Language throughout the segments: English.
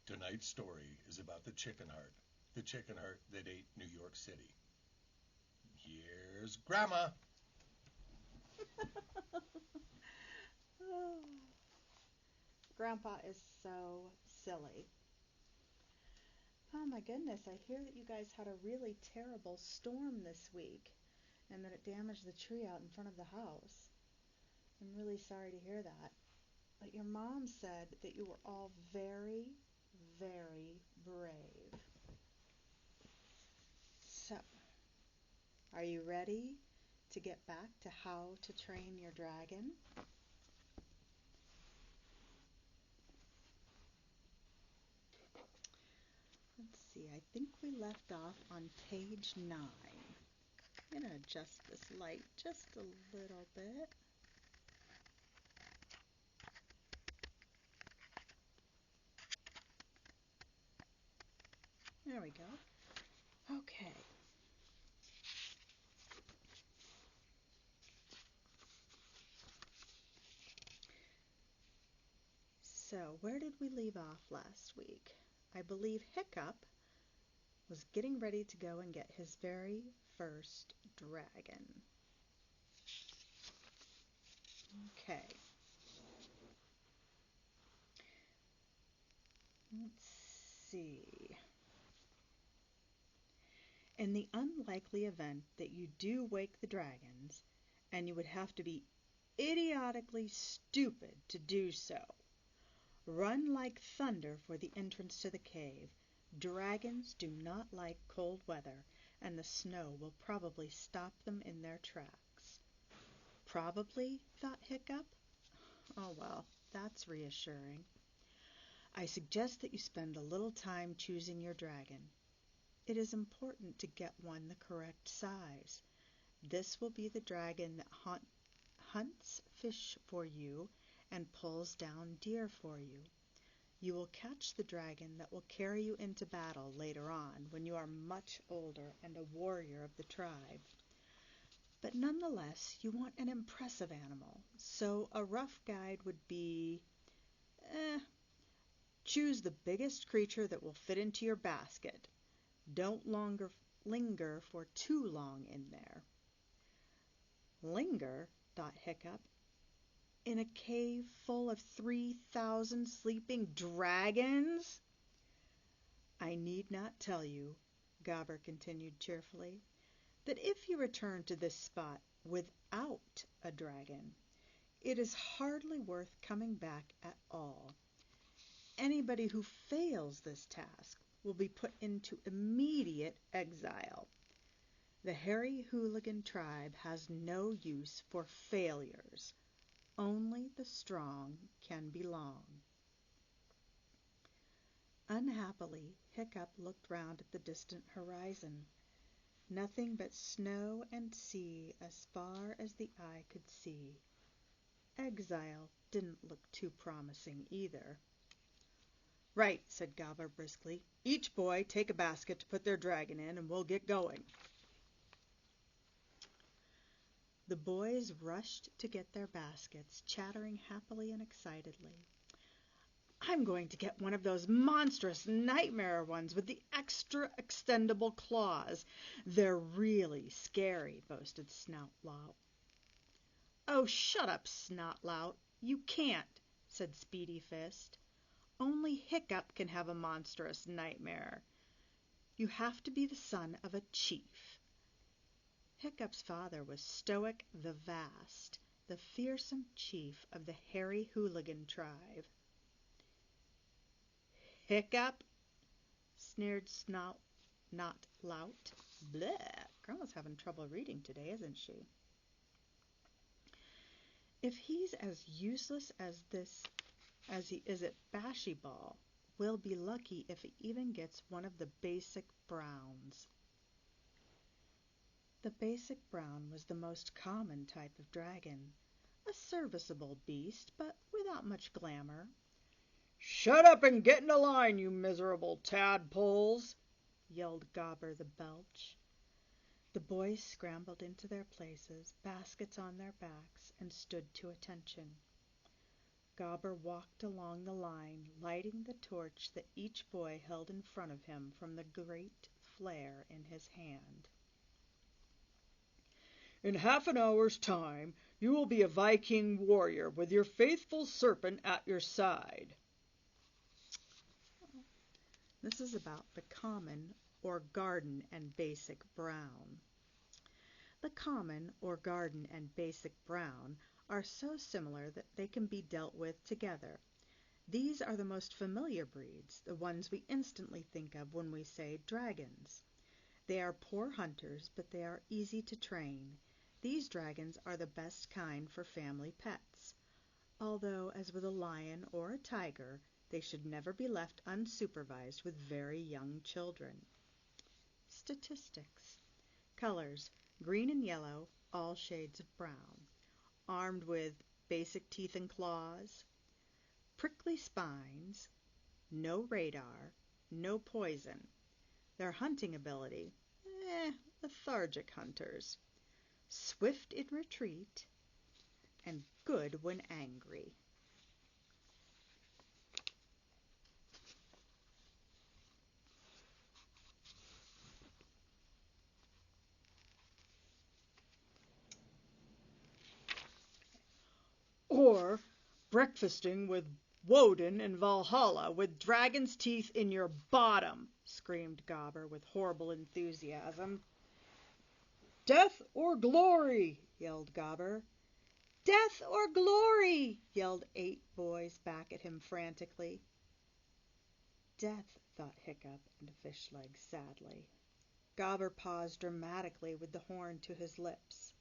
Tonight's story is about the chicken heart that ate New York City. Here's Grandma. Oh, Grandpa is so silly. Oh my goodness, I hear that you guys had a really terrible storm this week and that it damaged the tree out in front of the house. I'm really sorry to hear that. But your mom said that you were all very, very brave. So, are you ready to get back to how to train your dragon? Let's see, I think we left off on page 9. I'm going to adjust this light just a little bit. There we go. Okay. So, where did we leave off last week? I believe Hiccup was getting ready to go and get his very first dragon. Okay. Let's see. In the unlikely event that you do wake the dragons, and you would have to be idiotically stupid to do so, run like thunder for the entrance to the cave. Dragons do not like cold weather, and the snow will probably stop them in their tracks. Probably, thought Hiccup. Oh well, that's reassuring. I suggest that you spend a little time choosing your dragon. It is important to get one the correct size. This will be the dragon that hunts fish for you and pulls down deer for you. You will catch the dragon that will carry you into battle later on when you are much older and a warrior of the tribe. But nonetheless, you want an impressive animal, so a rough guide would be, choose the biggest creature that will fit into your basket. Don't linger for too long in there. Linger, thought Hiccup, in a cave full of 3,000 sleeping dragons? I need not tell you, Gobber continued cheerfully, that if you return to this spot without a dragon, it is hardly worth coming back at all. Anybody who fails this task will be put into immediate exile. The Hairy Hooligan tribe has no use for failures. Only the strong can belong. Unhappily, Hiccup looked round at the distant horizon. Nothing but snow and sea as far as the eye could see. Exile didn't look too promising either. Right, said Gobber briskly. Each boy take a basket to put their dragon in, and we'll get going. The boys rushed to get their baskets, chattering happily and excitedly. I'm going to get one of those monstrous nightmare ones with the extra extendable claws. They're really scary, boasted Snout-Lout. Oh, shut up, Snot-Lout. You can't, said Speedy Fist. Only Hiccup can have a monstrous nightmare. You have to be the son of a chief. Hiccup's father was Stoic the Vast, the fearsome chief of the Hairy Hooligan tribe. Hiccup, sneered Not-Lout. Bleh, Grandma's having trouble reading today, isn't she? If he's as useless as he is at Bashyball, we'll be lucky if he even gets one of the basic browns. The basic brown was the most common type of dragon, a serviceable beast, but without much glamour. "Shut up and get in a line, you miserable tadpoles!" yelled Gobber the Belch. The boys scrambled into their places, baskets on their backs, and stood to attention. Gobber walked along the line, lighting the torch that each boy held in front of him from the great flare in his hand. In half an hour's time you will be a Viking warrior with your faithful serpent at your side. This is about the common or garden and basic brown. The common or garden and basic brown are so similar that they can be dealt with together. These are the most familiar breeds, the ones we instantly think of when we say dragons. They are poor hunters, but they are easy to train. These dragons are the best kind for family pets, although, as with a lion or a tiger, they should never be left unsupervised with very young children. Statistics. Colors: green and yellow, all shades of brown. Armed with basic teeth and claws, prickly spines, no radar, no poison. Their hunting ability, lethargic hunters. Swift in retreat, and good when angry. Or breakfasting with Woden in Valhalla with dragon's teeth in your bottom, screamed Gobber with horrible enthusiasm. Death or glory, yelled Gobber. Death or glory, yelled 8 boys back at him frantically. Death, thought Hiccup and Fishleg sadly. Gobber paused dramatically with the horn to his lips.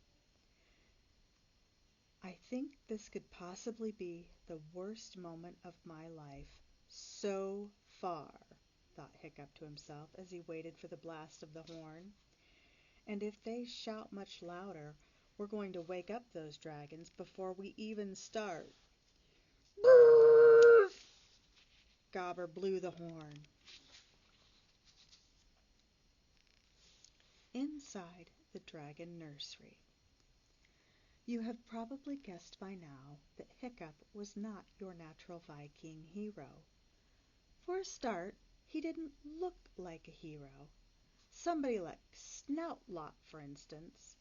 I think this could possibly be the worst moment of my life so far, thought Hiccup to himself as he waited for the blast of the horn. And if they shout much louder, we're going to wake up those dragons before we even start. Gobber blew the horn. Inside the dragon nursery. You have probably guessed by now that Hiccup was not your natural Viking hero. For a start, he didn't look like a hero. Somebody like Snoutlot, for instance,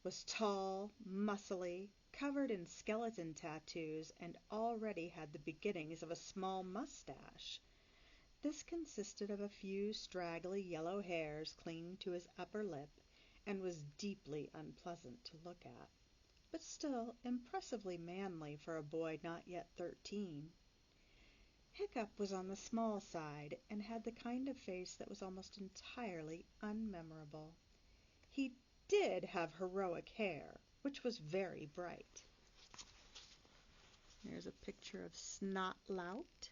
was tall, muscly, covered in skeleton tattoos, and already had the beginnings of a small mustache. This consisted of a few straggly yellow hairs clinging to his upper lip, and was deeply unpleasant to look at, but still impressively manly for a boy not yet 13. Hiccup was on the small side, and had the kind of face that was almost entirely unmemorable. He did have heroic hair, which was very bright. There's a picture of Snotlout.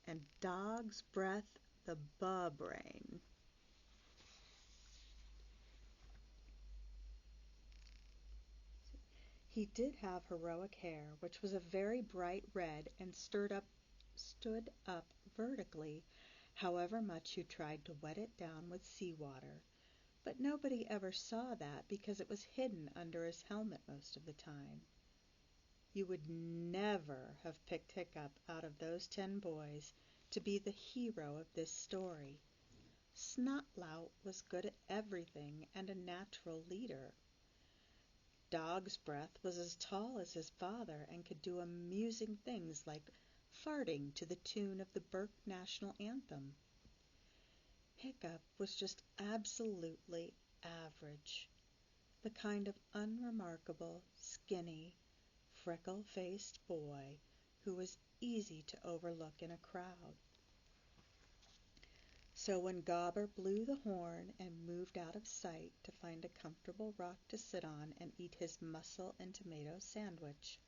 And Dog's Breath, the Bubrain. He did have heroic hair, which was a very bright red and stood up vertically, however much you tried to wet it down with seawater. But nobody ever saw that because it was hidden under his helmet most of the time. You would never have picked Hiccup out of those 10 boys to be the hero of this story. Snotlout was good at everything and a natural leader. Dog's Breath was as tall as his father and could do amusing things like farting to the tune of the Burke National Anthem. Hiccup was just absolutely average, the kind of unremarkable, skinny, freckle-faced boy who was easy to overlook in a crowd. So when Gobber blew the horn and moved out of sight to find a comfortable rock to sit on and eat his mussel and tomato sandwich,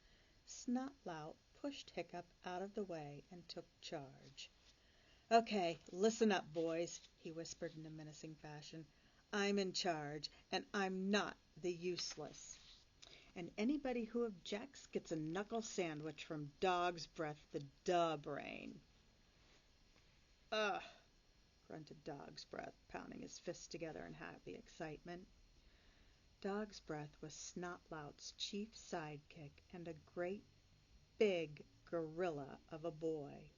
Snotlout pushed Hiccup out of the way and took charge. "Okay, listen up, boys," he whispered in a menacing fashion. "I'm in charge, and I'm not the useless. And anybody who objects gets a knuckle sandwich from Dog's Breath, the Bubrain." "Ugh," grunted Dog's Breath, pounding his fists together in happy excitement. Dog's Breath was Snotlout's chief sidekick and a great big gorilla of a boy.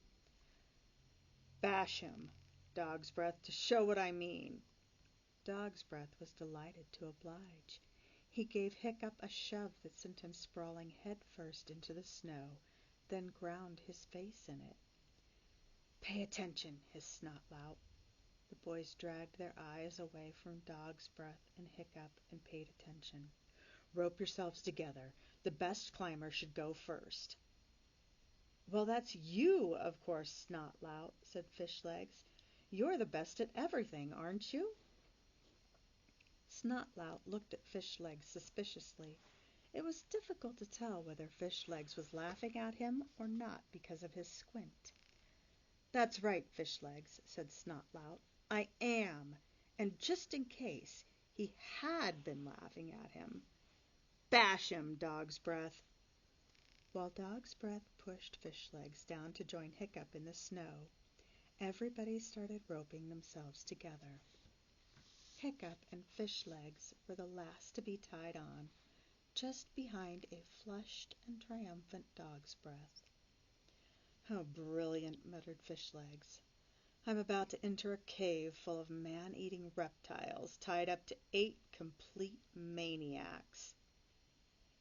Bash him, Dog's Breath, to show what I mean. Dog's Breath was delighted to oblige. He gave Hiccup a shove that sent him sprawling head first into the snow, then ground his face in it. "Pay attention," hissed Snotlout. The boys dragged their eyes away from Dog's Breath and Hiccup and paid attention. "Rope yourselves together. The best climber should go first." "Well, that's you, of course, Snotlout," said Fishlegs. "You're the best at everything, aren't you?" Snotlout looked at Fishlegs suspiciously. It was difficult to tell whether Fishlegs was laughing at him or not because of his squint. "That's right, Fishlegs," said Snotlout. "I am, and just in case he had been laughing at him. Bash him, Dog's Breath." While Dog's Breath pushed Fishlegs down to join Hiccup in the snow, everybody started roping themselves together. Hiccup and Fishlegs were the last to be tied on, just behind a flushed and triumphant Dog's Breath. "How brilliant," muttered Fishlegs. "I'm about to enter a cave full of man-eating reptiles tied up to 8 complete maniacs."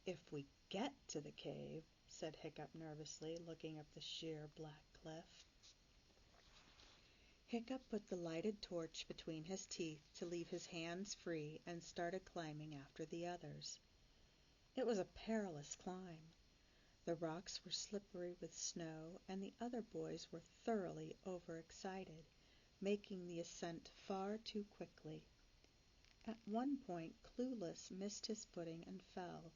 "If we get to the cave," said Hiccup nervously, looking up the sheer black cliff. Hiccup put the lighted torch between his teeth to leave his hands free and started climbing after the others. It was a perilous climb. The rocks were slippery with snow, and the other boys were thoroughly overexcited, making the ascent far too quickly. At one point Clueless missed his footing and fell,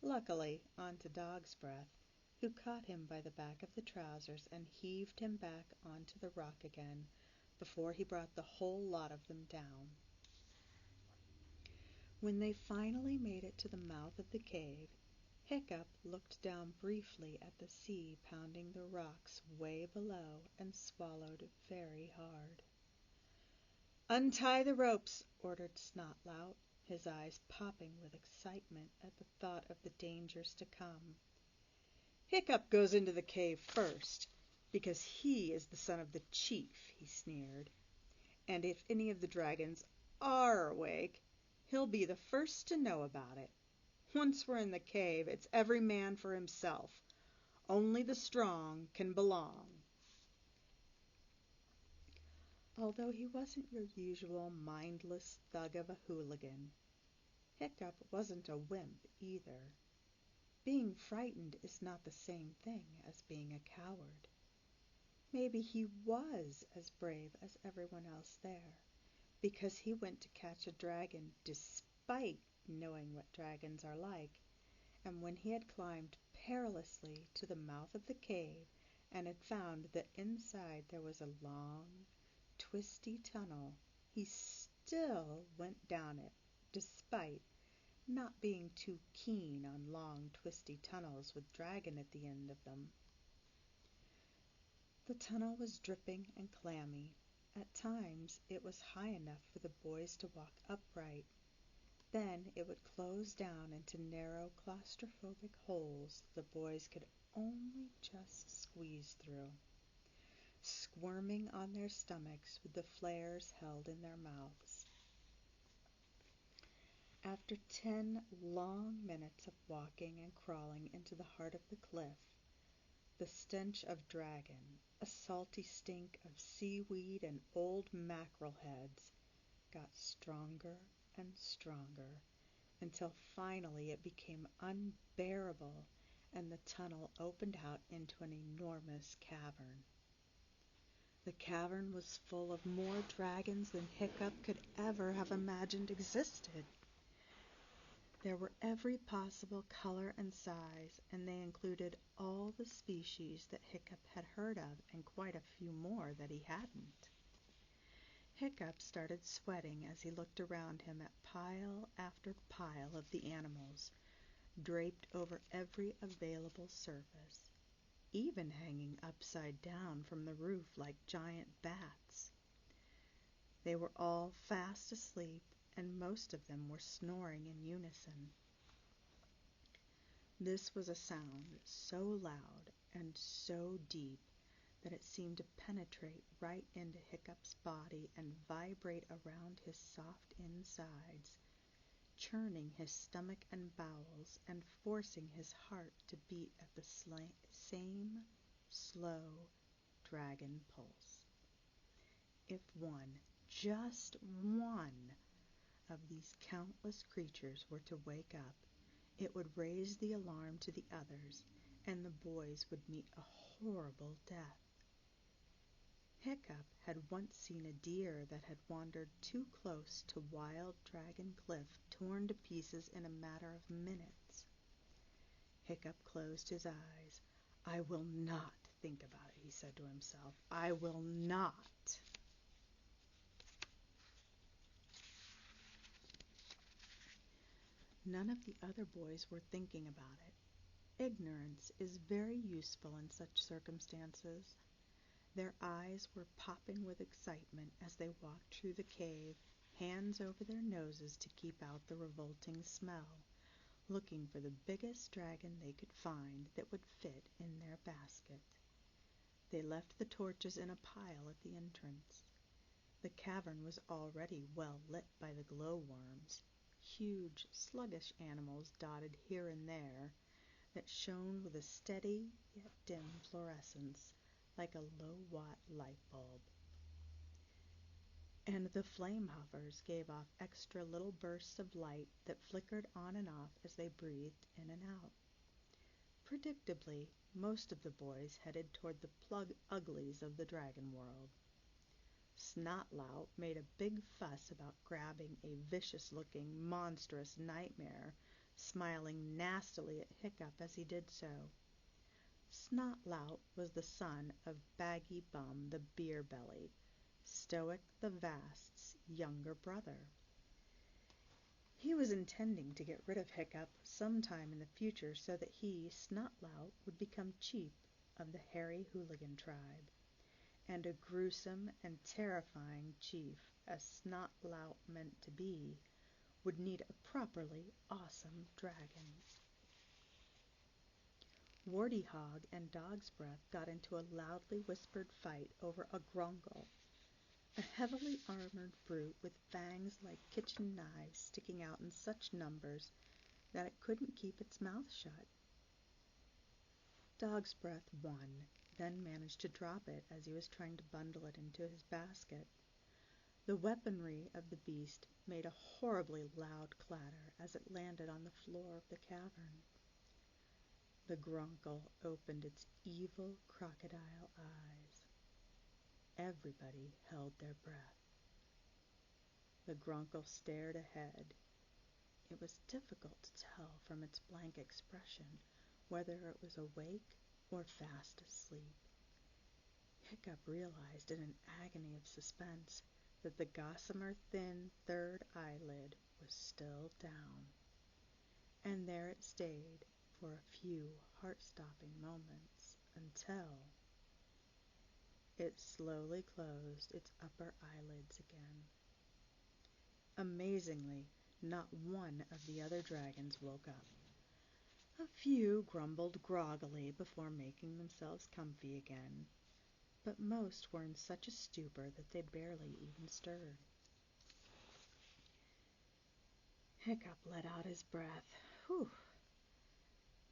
luckily onto Dog's Breath, who caught him by the back of the trousers and heaved him back onto the rock again before he brought the whole lot of them down. When they finally made it to the mouth of the cave, Hiccup looked down briefly at the sea pounding the rocks way below and swallowed very hard. "Untie the ropes," ordered Snotlout, his eyes popping with excitement at the thought of the dangers to come. "Hiccup goes into the cave first, because he is the son of the chief," he sneered. "And if any of the dragons are awake, he'll be the first to know about it. Once we're in the cave, it's every man for himself. Only the strong can belong." Although he wasn't your usual mindless thug of a hooligan, Hiccup wasn't a wimp either. Being frightened is not the same thing as being a coward. Maybe he was as brave as everyone else there, because he went to catch a dragon despite knowing what dragons are like, and when he had climbed perilously to the mouth of the cave and had found that inside there was a long, twisty tunnel, he still went down it, despite not being too keen on long, twisty tunnels with dragon at the end of them. The tunnel was dripping and clammy. At times it was high enough for the boys to walk upright. Then it would close down into narrow, claustrophobic holes the boys could only just squeeze through, squirming on their stomachs with the flares held in their mouths. After 10 long minutes of walking and crawling into the heart of the cliff, the stench of dragon, a salty stink of seaweed and old mackerel heads, got stronger and stronger until finally it became unbearable and the tunnel opened out into an enormous cavern. The cavern was full of more dragons than Hiccup could ever have imagined existed. There were every possible color and size, and they included all the species that Hiccup had heard of and quite a few more that he hadn't. Hiccup started sweating as he looked around him at pile after pile of the animals, draped over every available surface, even hanging upside down from the roof like giant bats. They were all fast asleep and most of them were snoring in unison. This was a sound so loud and so deep that it seemed to penetrate right into Hiccup's body and vibrate around his soft insides, churning his stomach and bowels and forcing his heart to beat at the same slow dragon pulse. If one, just one, of these countless creatures were to wake up, it would raise the alarm to the others, and the boys would meet a horrible death. Hiccup had once seen a deer that had wandered too close to Wild Dragon Cliff torn to pieces in a matter of minutes. Hiccup closed his eyes. "I will not think about it," he said to himself. "I will not." None of the other boys were thinking about it. Ignorance is very useful in such circumstances. Their eyes were popping with excitement as they walked through the cave, hands over their noses to keep out the revolting smell, looking for the biggest dragon they could find that would fit in their basket. They left the torches in a pile at the entrance. The cavern was already well lit by the glowworms, huge, sluggish animals dotted here and there, that shone with a steady yet dim fluorescence, like a low-watt light bulb. And the flame huffers gave off extra little bursts of light that flickered on and off as they breathed in and out. Predictably, most of the boys headed toward the plug uglies of the dragon world. Snotlout made a big fuss about grabbing a vicious-looking, monstrous nightmare, smiling nastily at Hiccup as he did so. Snotlout was the son of Baggy Bum the Beer-Belly, Stoic the Vast's younger brother. He was intending to get rid of Hiccup sometime in the future so that he, Snotlout, would become chief of the Hairy Hooligan tribe, and a gruesome and terrifying chief, as Snotlout meant to be, would need a properly awesome dragon. Warty Hog and Dog's Breath got into a loudly whispered fight over a Grunkle, a heavily armored brute with fangs like kitchen knives sticking out in such numbers that it couldn't keep its mouth shut. Dog's Breath won, then managed to drop it as he was trying to bundle it into his basket. The weaponry of the beast made a horribly loud clatter as it landed on the floor of the cavern. The Grunkle opened its evil crocodile eyes. Everybody held their breath. The Grunkle stared ahead. It was difficult to tell from its blank expression whether it was awake or fast asleep. Hiccup realized in an agony of suspense that the gossamer thin third eyelid was still down, and there it stayed for a few heart-stopping moments until it slowly closed its upper eyelids again. Amazingly, not one of the other dragons woke up. A few grumbled groggily before making themselves comfy again, but most were in such a stupor that they barely even stirred. Hiccup let out his breath. Whew!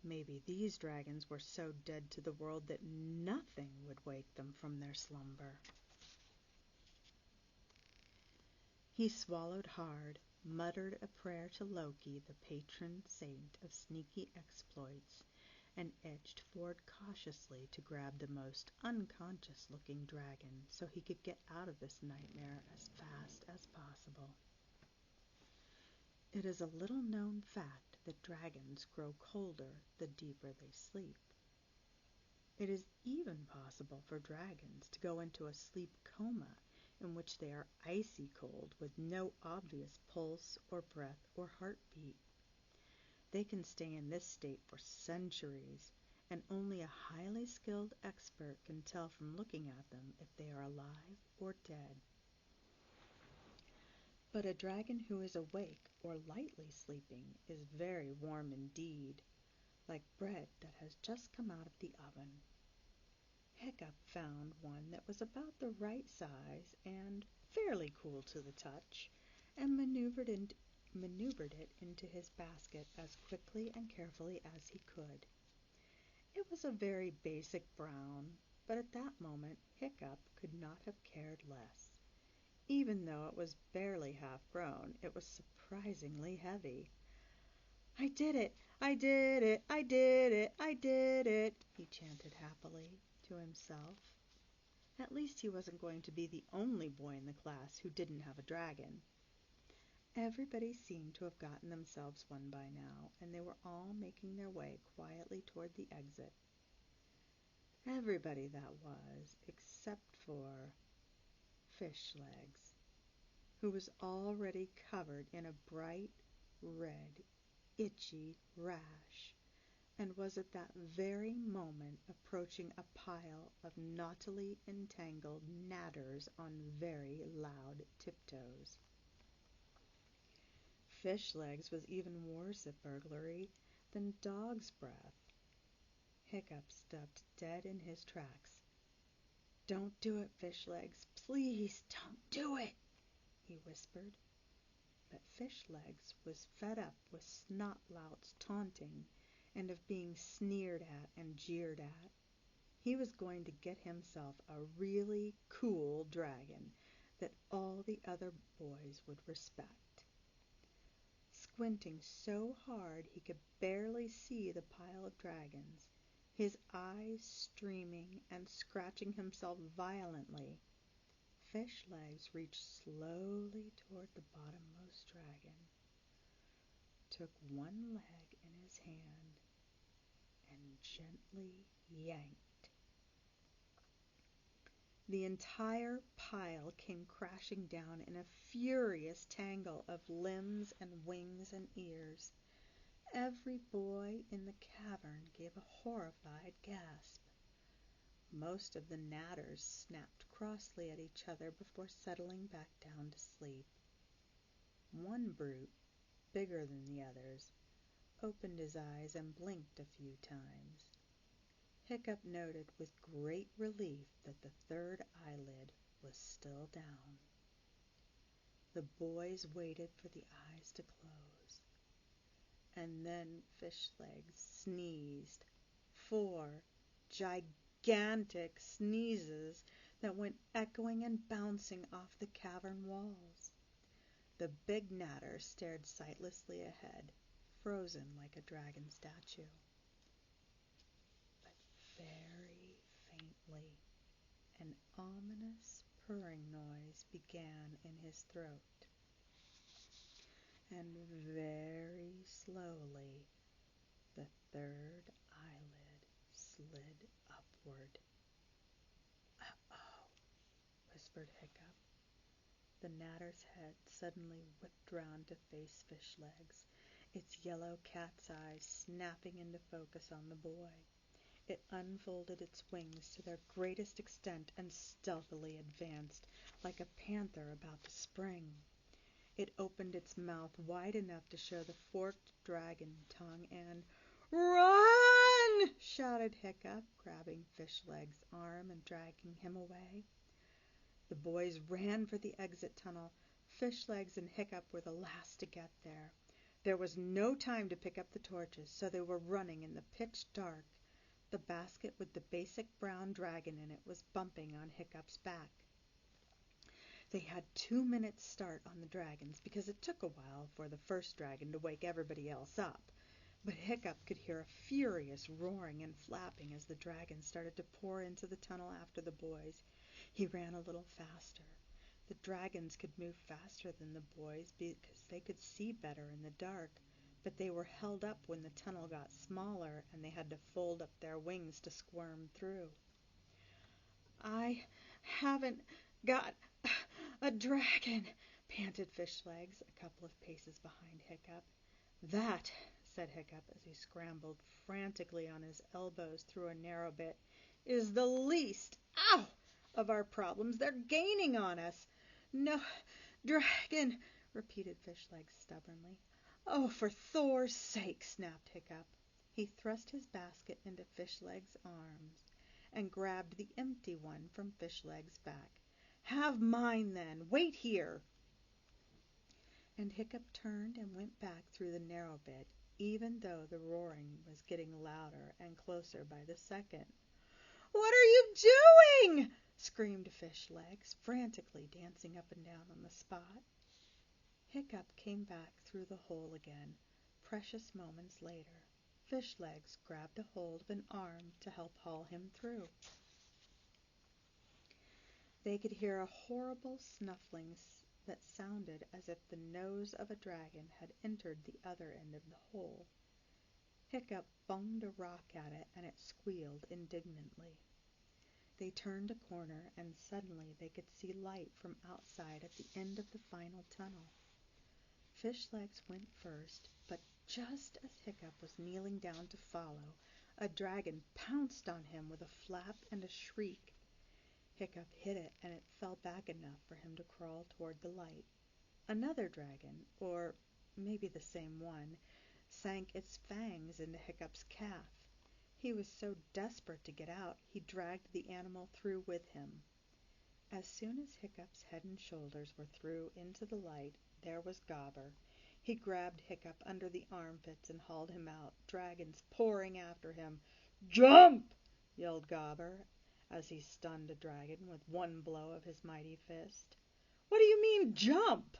Maybe these dragons were so dead to the world that nothing would wake them from their slumber. He swallowed hard, muttered a prayer to Loki, the patron saint of sneaky exploits, and edged forward cautiously to grab the most unconscious-looking dragon so he could get out of this nightmare as fast as possible. It is a little-known fact that dragons grow colder the deeper they sleep. It is even possible for dragons to go into a sleep coma in which they are icy cold with no obvious pulse or breath or heartbeat. They can stay in this state for centuries, and only a highly skilled expert can tell from looking at them if they are alive or dead. But a dragon who is awake or lightly sleeping is very warm indeed, like bread that has just come out of the oven. Hiccup found one that was about the right size and fairly cool to the touch, and maneuvered it into his basket as quickly and carefully as he could. It was a very basic brown, but at that moment Hiccup could not have cared less. Even though it was barely half grown, it was surprisingly heavy. "I did it! I did it! I did it! I did it!" he chanted happily to himself. At least he wasn't going to be the only boy in the class who didn't have a dragon. Everybody seemed to have gotten themselves one by now, and they were all making their way quietly toward the exit. Everybody, that was, except for Fishlegs, who was already covered in a bright red, itchy rash, and was at that very moment approaching a pile of naughtily entangled natters on very loud tiptoes. Fishlegs was even worse at burglary than Dog's Breath. Hiccup stopped dead in his tracks. "Don't do it, Fishlegs. Please don't do it," he whispered. But Fishlegs was fed up with Snotlout's taunting and of being sneered at and jeered at. He was going to get himself a really cool dragon that all the other boys would respect. Squinting so hard he could barely see the pile of dragons, his eyes streaming and scratching himself violently, Fishlegs reached slowly toward the bottommost dragon, took one leg in his hand, and gently yanked. The entire pile came crashing down in a furious tangle of limbs and wings and ears. Every boy in the cavern gave a horrified gasp. Most of the natters snapped crossly at each other before settling back down to sleep. One brute, bigger than the others, opened his eyes and blinked a few times. Hiccup noted with great relief that the third eyelid was still down. The boys waited for the eyes to close, and then Fishlegs sneezed 4 gigantic sneezes that went echoing and bouncing off the cavern walls. The big natter stared sightlessly ahead, frozen like a dragon statue. But very faintly, an ominous purring noise began in his throat, and very slowly the third eyelid slid upward. "Uh-oh," whispered Hiccup. The natter's head suddenly whipped round to face Fishlegs, its yellow cat's eyes snapping into focus on the boy. It unfolded its wings to their greatest extent and stealthily advanced, like a panther about to spring. It opened its mouth wide enough to show the forked dragon tongue and "Run!" shouted Hiccup, grabbing Fishlegs' arm and dragging him away. The boys ran for the exit tunnel. Fishlegs and Hiccup were the last to get there. There was no time to pick up the torches, so they were running in the pitch dark. The basket with the basic brown dragon in it was bumping on Hiccup's back. They had 2 minutes start on the dragons because it took a while for the first dragon to wake everybody else up. But Hiccup could hear a furious roaring and flapping as the dragons started to pour into the tunnel after the boys. He ran a little faster. The dragons could move faster than the boys because they could see better in the dark, but they were held up when the tunnel got smaller and they had to fold up their wings to squirm through. "I haven't got a dragon," panted Fishlegs, a couple of paces behind Hiccup. "That," said Hiccup as he scrambled frantically on his elbows through a narrow bit, "is the least, of our problems. They're gaining on us." "No dragon," repeated Fishlegs stubbornly. Oh, for Thor's sake, snapped Hiccup. He thrust his basket into Fishlegs' arms and grabbed the empty one from Fishlegs' back. Have mine, then. Wait here. And Hiccup turned and went back through the narrow bit, even though the roaring was getting louder and closer by the second. What are you doing? Screamed Fishlegs, frantically dancing up and down on the spot. Hiccup came back through the hole again, precious moments later. Fishlegs grabbed a hold of an arm to help haul him through. They could hear a horrible snuffling that sounded as if the nose of a dragon had entered the other end of the hole. Hiccup bunged a rock at it, and it squealed indignantly. They turned a corner, and suddenly they could see light from outside at the end of the final tunnel. Fishlegs went first, but just as Hiccup was kneeling down to follow, a dragon pounced on him with a flap and a shriek. Hiccup hit it, and it fell back enough for him to crawl toward the light. Another dragon, or maybe the same one, sank its fangs into Hiccup's calf. He was so desperate to get out, he dragged the animal through with him. As soon as Hiccup's head and shoulders were through into the light, there was Gobber. He grabbed Hiccup under the armpits and hauled him out, dragons pouring after him. Jump! Yelled Gobber, as he stunned a dragon with one blow of his mighty fist. What do you mean, jump?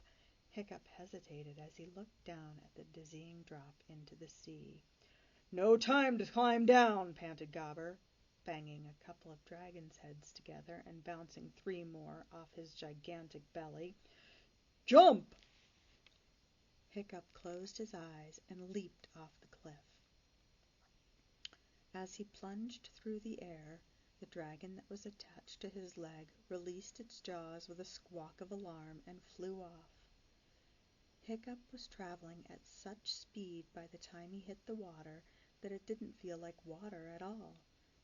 Hiccup hesitated as he looked down at the dizzying drop into the sea. No time to climb down, panted Gobber, banging a couple of dragons' heads together and bouncing 3 more off his gigantic belly. Jump! Hiccup closed his eyes and leaped off the cliff. As he plunged through the air, the dragon that was attached to his leg released its jaws with a squawk of alarm and flew off. Hiccup was traveling at such speed by the time he hit the water that it didn't feel like water at all,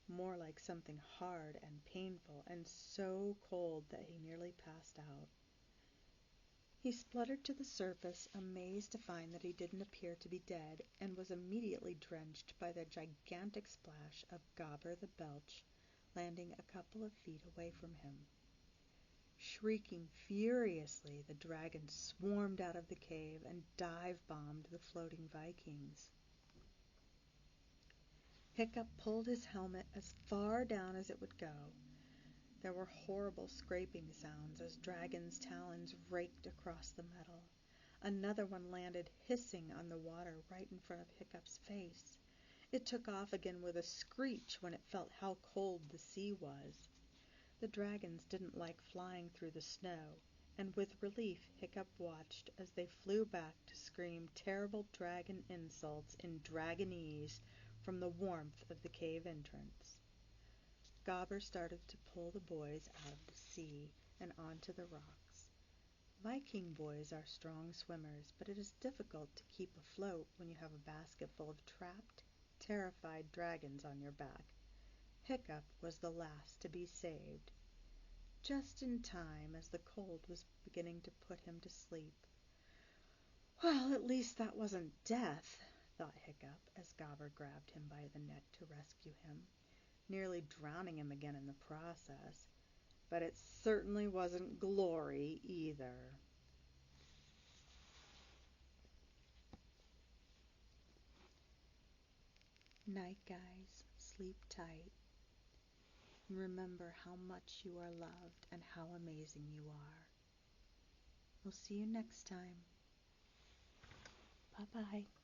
more like something hard and painful and so cold that he nearly passed out. He spluttered to the surface, amazed to find that he didn't appear to be dead, and was immediately drenched by the gigantic splash of Gobber the Belch, landing a couple of feet away from him. Shrieking furiously, the dragon swarmed out of the cave and dive-bombed the floating Vikings. Hiccup pulled his helmet as far down as it would go. There were horrible scraping sounds as dragons' talons raked across the metal. Another one landed hissing on the water right in front of Hiccup's face. It took off again with a screech when it felt how cold the sea was. The dragons didn't like flying through the snow, and with relief Hiccup watched as they flew back to scream terrible dragon insults in dragonese from the warmth of the cave entrance. Gobber started to pull the boys out of the sea and onto the rocks. Viking boys are strong swimmers, but it is difficult to keep afloat when you have a basket full of trapped, terrified dragons on your back. Hiccup was the last to be saved, just in time as the cold was beginning to put him to sleep. Well, at least that wasn't death, thought Hiccup as Gobber grabbed him by the neck to rescue him, nearly drowning him again in the process. But it certainly wasn't glory either. Night, guys. Sleep tight. And remember how much you are loved and how amazing you are. We'll see you next time. Bye-bye.